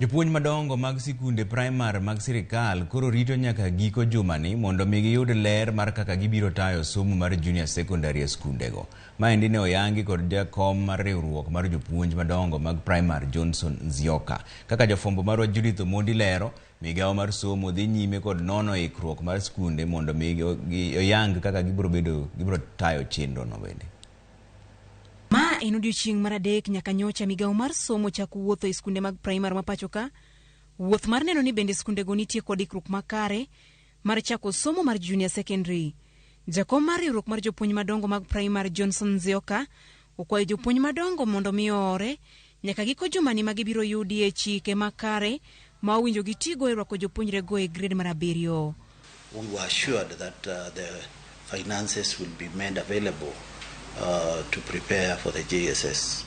Jopuonj madongo mag sikunde primar mag sirikal koro rito nyaka giko jumani mondo mi giyud ler mar kaka gibiro tayo somo mar junior secondary skundego. Maendi ne oyangi kod jakom mar riwruok mar jopuonj madongo mag primar Johnson Nzioka. Kaka jafombo marwa Judith Omondi lero, migawo mar somo dhi nyime kod nono ikruok mar skunde mondo mi oyang kaka gibiro tayo chenro no bende. Ma en odiochieng' mar adek nyaka nyocha migawo mar somo chako wuotho e skunde mag primar ma pacho ka. Wuoth mar neno ni bende skundego nitie kod ikruok makare mar chako somo mar junior secondary. Jakom mar riwruok mar jopuonj madongo mag primar Johnson Nzioka okwayo jopuonj madongo mondo mi ore nyaka giko jumani ma gibiro yudie chike makare ma owinjo gitigo e rwako jopuonjrego e grade mar 7. We were assured that the finances will be made available to prepare for the JSS.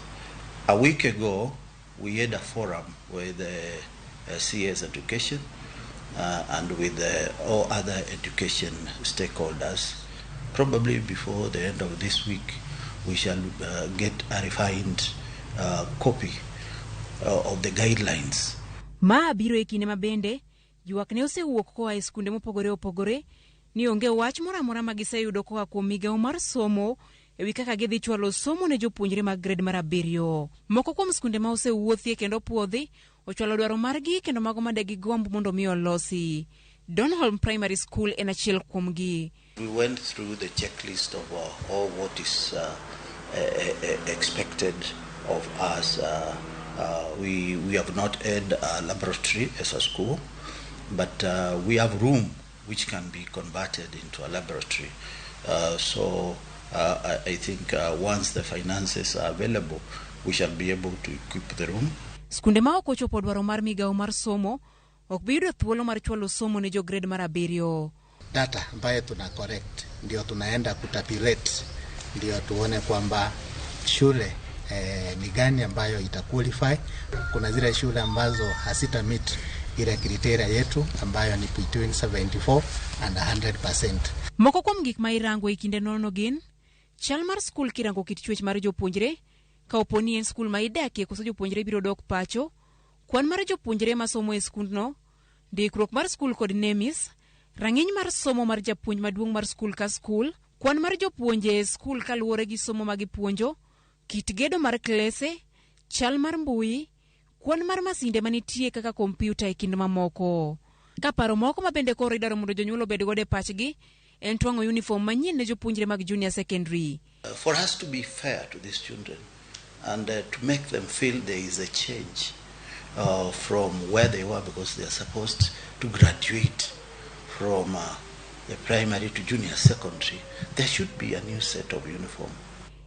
A week ago, we had a forum with CS Education and with all other education stakeholders. Probably before the end of this week, we shall get a refined copy of the guidelines. Ma biro e kinde mabende, ywak ne osewuok koa e skunde mopogore opogore ni onge wach moro amora ma giseyudo koa kuom migawo mar somo ewi kaka gidhi chwalo somo ne jopuonjre mag grade mar 7. Moko kuom skunde ma osewuothie kendo puodhi ochwalo dwaro margi kendo mago ma degi gomb mondo mi olosi. Donholm Primary School en achiel kuomgi. We went through the checklist of all what is expected of us. We have not had a laboratory as a school, but we have room which can be converted into a laboratory. I think once the finances are available, we shall be able to equip the room. Skunde ma ok ochopo dwaro mar migawo mar somo ok bi yudo thuolo mar chwalo somo ne jo grade mar 7. Data ambayo tuna correct ndio tunaenda kutapirate, ndio tuone kwamba shule ni gani ambayo itaqualify. Kuna zile shule ambazo hasita meet ile criteria yetu ambayo ni between 74 and 100%. Moko kuom gik ma irango e kinde nono gin chal mar skul kirango kit chwech mar jopuonjre, ka oponi en skul ma idakie koso jopuonjre biro dok pacho, kwan mar jopuonjre ma somo e skundno, ndikruok mar skul kod nemis, rang'iny mar somo mar japuonj maduong' mar skul ka skul, kwan mar jopuonje e skul kaluwore gi somo ma gipuonjo, kit gedo mar klese, chal mar mbui, kwan mar masinde manitie kaka kompyuta e kind mamoko. Ka paro moko ma bende koro idaro mondo jonyuol obed godo e pachgi en twang'o uniform manyien ne jopuonjre mag junior secondary. For us to be fair to these children and to make them feel there is a change from where they were, because they are supposed to graduate from the primary to junior secondary, there should be a new set of uniform.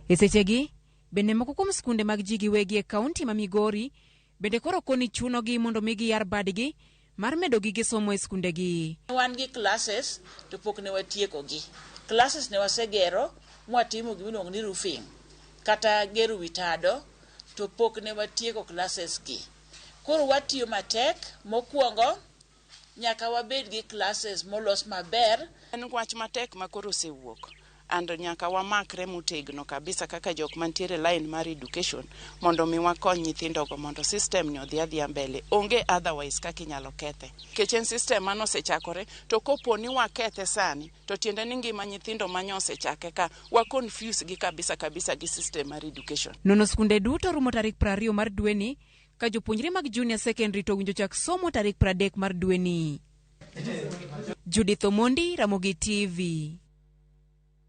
E sechegi bende moko kuom skunde mag ji giwegi e kaunti ma Migori bende koro koni chuno gi mondo migi yar badgi mar medo gige somo e skundegi. Wan gi classes to pok ne watieko gi. Classes ne wasegero mwatimo gimiluongo ni roofing kata gero witado to pok ne watieko classes gi. Koro watiyo matek. Mokwongo nyaka wabed gi classes molos maber. En wach matek ma koro osewuok. And nyaka wamakre motegno kabisa kaka jok mantiere line mar education mondo mi wakony nyithindogo mondo system ni odhi adhiya mbele. Onge otherwise kaka inyalo kethe. Kechen system mano osechakore to kopo ni wakethe sani to tiende ni ngima nyithindo manyo osechake ka wa confuse gi kabisa gi system mar education. Nono skunde duto rumo tarik 20 mar dweni ka jopuonjre mag junior secondary to winjo chak somo tarik 30 mar dweni. Judith Omondi, Ramogi TV.